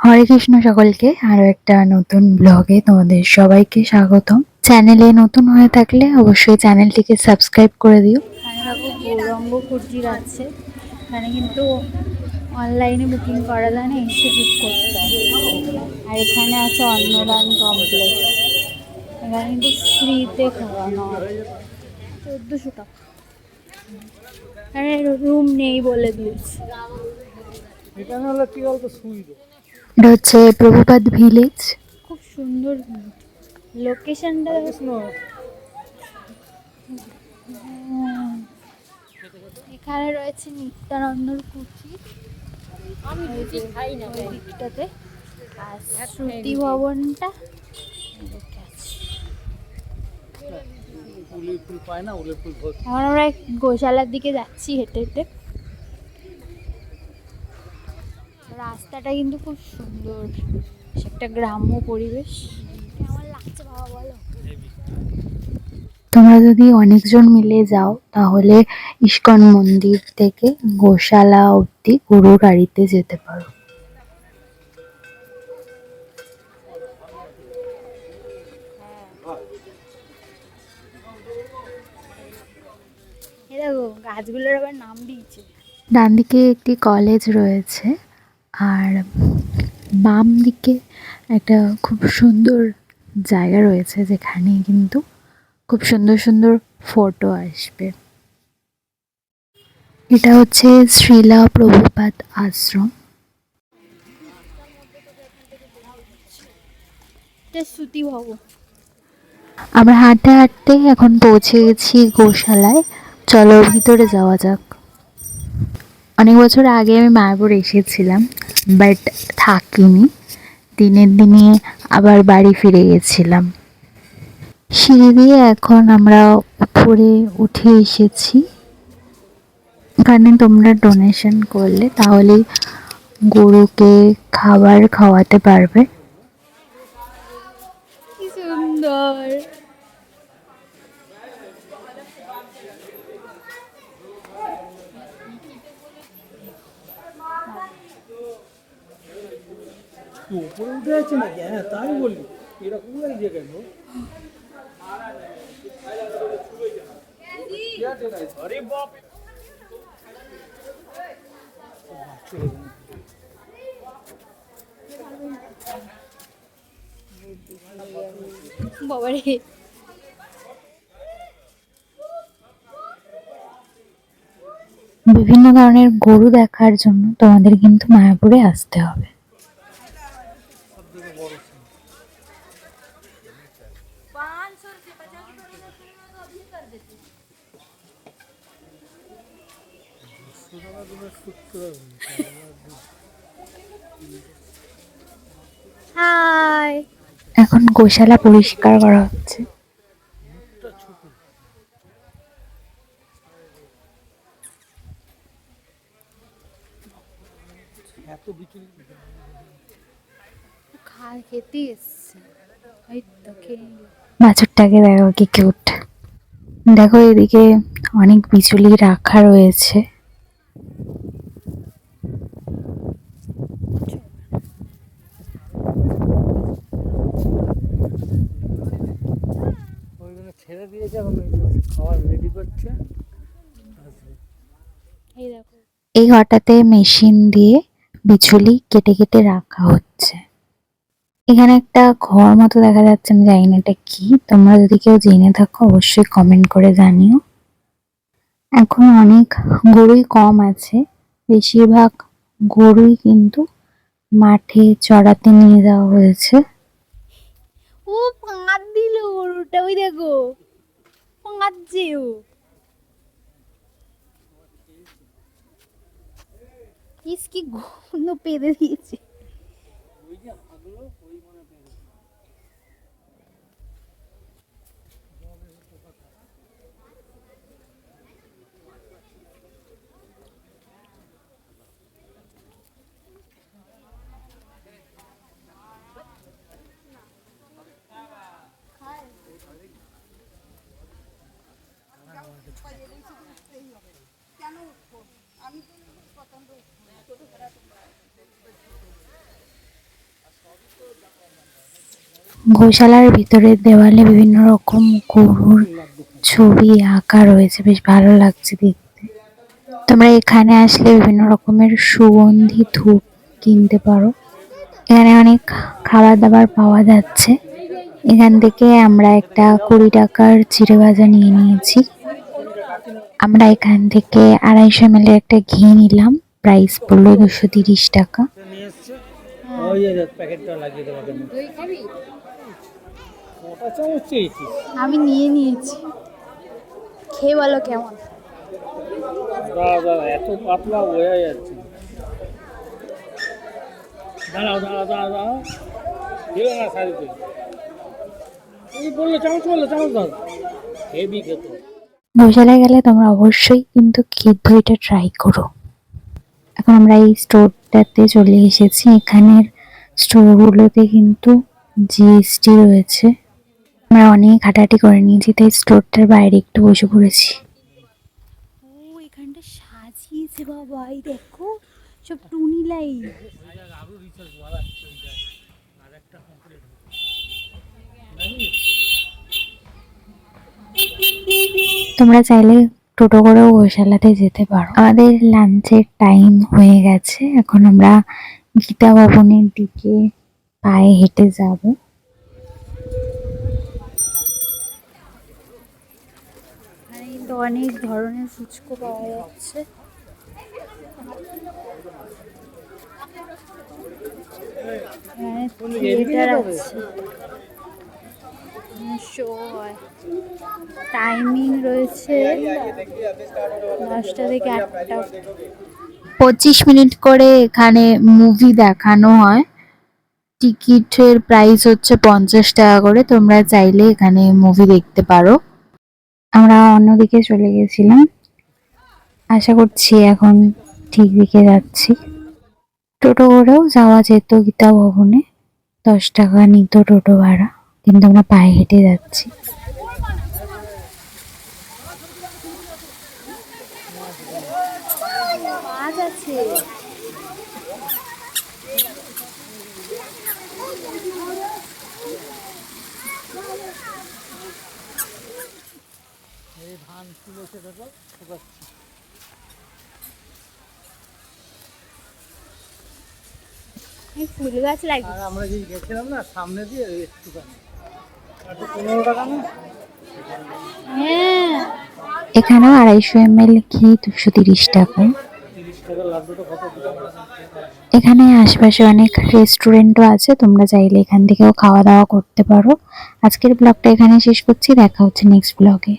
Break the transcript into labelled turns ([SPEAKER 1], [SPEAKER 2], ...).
[SPEAKER 1] হরে কৃষ্ণ সকলকে, আরো একটা নতুন ব্লগে তোমাদের সবাইকে স্বাগতম। চ্যানেলে নতুন হয়ে থাকলে অবশ্যই চ্যানেলটিকে সাবস্ক্রাইব করে দিও।
[SPEAKER 2] এখানে দেখো গৌরাঙ্গ কুটির আছে। এখানে কিন্তু অনলাইনে বুকিং করা যায় না, এসে বুক করতে হবে। আর এখানে আছে অন্নদান কমপ্লেক্স। এখানে কিন্তু ফ্রিতে খাওয়ানো হয়, 1400 টাকা। এখানে রুম নেই বলে দিয়েছে।
[SPEAKER 1] এটা হচ্ছে প্রভুপাদ ভিলেজ।
[SPEAKER 2] খুব সুন্দর লোকেশনটা। এখানে রয়েছে নিত্যানন্দর কুটির ওই দিকটাতে, আর শ্রুতি ভবনটা এখন আমরা গোশালার দিকে যাচ্ছি হেঁটে হেঁটে। রাস্তাটা কিন্তু খুব সুন্দর, একটা গ্রাম্য পরিবেশ। কেমন লাগছে বাবা বলো?
[SPEAKER 1] তোমরা যদি অনেকজন মিলে যাও তাহলে ইস্কন মন্দির থেকে গোশালা অব্দি গরুর গাড়িতে যেতে পারো।
[SPEAKER 2] এই দেখো গাছগুলোর আবার নাম দিয়েছে।
[SPEAKER 1] ডান দিকে একটি কলেজ রয়েছে, আর বাম দিকে একটা খুব সুন্দর জায়গা রয়েছে যেখানে কিন্তু খুব সুন্দর সুন্দর ফটো আসবে। এটা হচ্ছে শ্রীলা প্রভুপাদ আশ্রম।
[SPEAKER 2] এটা শ্রুতি ভবন।
[SPEAKER 1] আমরা হাঁটতে হাঁটতে এখন পৌঁছে গেছি গোশালায়। চলো ভিতরে যাওয়া যাক। অনেক বছর আগে আমি মায়াপুর এসেছিলাম, বাট থাকিনি। দিনের দিনে আবার বাড়ি ফিরে গেছিলাম। সিঁড়ি দিয়ে এখন আমরা উপরে উঠে এসেছি। এখানে তোমরা ডোনেশন করলে তাহলেই গরুকে খাবার খাওয়াতে পারবে।
[SPEAKER 2] কি সুন্দর।
[SPEAKER 3] উপরে উঠে আছে নাকি? হ্যাঁ তাই বলি, এরকম লাগছে কেন? আরে বাপ,
[SPEAKER 2] বাবারে,
[SPEAKER 1] বিভিন্ন ধরনের গরু দেখার জন্য তোমাদের কিন্তু মায়াপুরে আসতে হবে।
[SPEAKER 2] হাই।
[SPEAKER 1] এখন গোশালা পরিষ্কার করা হচ্ছে।
[SPEAKER 3] এত বিচুলি
[SPEAKER 2] খেতে এসছে। এই তো খেয়ে নিল।
[SPEAKER 1] বাছুরটাকে দেখো কি কিউট। দেখো এদিকে অনেক বিচুলি রাখা রয়েছে।
[SPEAKER 3] ছেড়ে দিয়েছে, এখন খাবার রেডি করছে।
[SPEAKER 2] এই দেখো,
[SPEAKER 1] এই ঘরটাতে মেশিন দিয়ে বিচুলি কেটে কেটে রাখা হচ্ছে। এখানে একটা ঘর মতো দেখা যাচ্ছে, আমি জানি না এটা কি। তোমরা যদি কেউ জেনে থাকো অবশ্যই কমেন্ট করে জানিও। এখন অনেক গরুই কম আছে, বেশিরভাগ গরুই কিন্তু মাঠে চড়াতে নিয়ে যাওয়া হয়েছে।
[SPEAKER 2] ও পাঁদ দিল গরুটা, ওই দেখো পাঁদছে ও। ইস কি গন্ধ, পেদে দিয়েছে।
[SPEAKER 1] গোশালার ভিতরের দেওয়ালে বিভিন্ন রকম গরুর ছবি আঁকা রয়েছে, বেশ ভালো লাগছে দেখতে। তোমরা এখানে আসলে বিভিন্ন রকমের সুগন্ধি ধূপ কিনতে পারো। এখানে অনেক খাবার দাবার পাওয়া যাচ্ছে। এখান থেকে আমরা একটা 20 টাকার চিড়ে ভাজা নিয়ে নিয়েছি। আমরা এখান থেকে 250 ml একটা ঘি নিলাম, প্রাইস পড়লো 230 টাকা।
[SPEAKER 3] নিয়ে এসছে ওই যে প্যাকেটটা লাগিয়ে দেওয়া কেন কটা চামচ চেয়েছিস?
[SPEAKER 2] আমি নিয়ে নিয়েছি, খেয়ে বলো কেমন।
[SPEAKER 3] দাদা এত পাতলা বোঝা যাচ্ছে না। দাঁড়াও দাঁড়াও দাঁড়াও দাঁড়াও দিল না শাড়িতে তুমি বললো চামচ দাও হেভি খেতে।
[SPEAKER 1] গোশালায় গেলে তোমরা অবশ্যই কিন্তু ক্ষীর দইটা ট্রাই করো। এখন আমরা এই স্টোরটাতে চলে এসেছি। এখানের স্টোরগুলোতে কিন্তু জিএসটি রয়েছে। আমরা অনেক হাঁটাহাঁটি করে নিয়েছি, তাই স্টোরটার বাইরে একটু বসে পড়েছি।
[SPEAKER 2] ও এখানটা সাজিয়েছে বাবা, এই দেখো সব টুনি লাইট।
[SPEAKER 1] তোমরা চাইলে টোটো করেও গোশালাতে যেতে পারো। আমাদের লাঞ্চের টাইম হয়ে গেছে, এখন আমরা গীতা ভবনের দিকে পায়ে হেঁটে যাব।
[SPEAKER 2] এখানে কিন্তু অনেক ধরনের ফুচকো পাওয়া যাচ্ছে। এখানে থিয়েটার আছে, শো হয়, টাইমিং রয়েছে 10টা থেকে 8টা।
[SPEAKER 1] 25 মিনিট করে এখানে মুভি দেখানো হয়। টিকিটের প্রাইস হচ্ছে 50 টাকা করে। তোমরা চাইলে এখানে মুভি দেখতে পারো। আমরা অন্যদিকে চলে গেছিলাম, আশা করছি এখন ঠিক দিকে যাচ্ছি। টোটো করেও যাওয়া যেত গীতা ভবনে, 10 টাকা নিত টোটো ভাড়া, কিন্তু আমরা পায়ে হেঁটে যাচ্ছি।
[SPEAKER 2] মাছ আছে,
[SPEAKER 3] এই ধান তুলে সেটা তো শুকাচ্ছি।
[SPEAKER 2] ফুল গাছ লাগে।
[SPEAKER 3] আর আমরা যে গেছিলাম না সামনে দিয়ে একটুখানি 15 টাকা না।
[SPEAKER 2] হ্যাঁ
[SPEAKER 1] এখানেও 250 ml ঘি 230 টাকা।
[SPEAKER 3] 30 টাকার লাড্ডুটা কত দিতে পারে?
[SPEAKER 1] এখানে আশেপাশে অনেক রেস্টুরেন্টও আছে, তোমরা চাইলে এখান থেকেও খাওয়া দাওয়া করতে পারো। আজকের ব্লগটা এখানে শেষ করছি, দেখা হচ্ছে নেক্সট ব্লগে।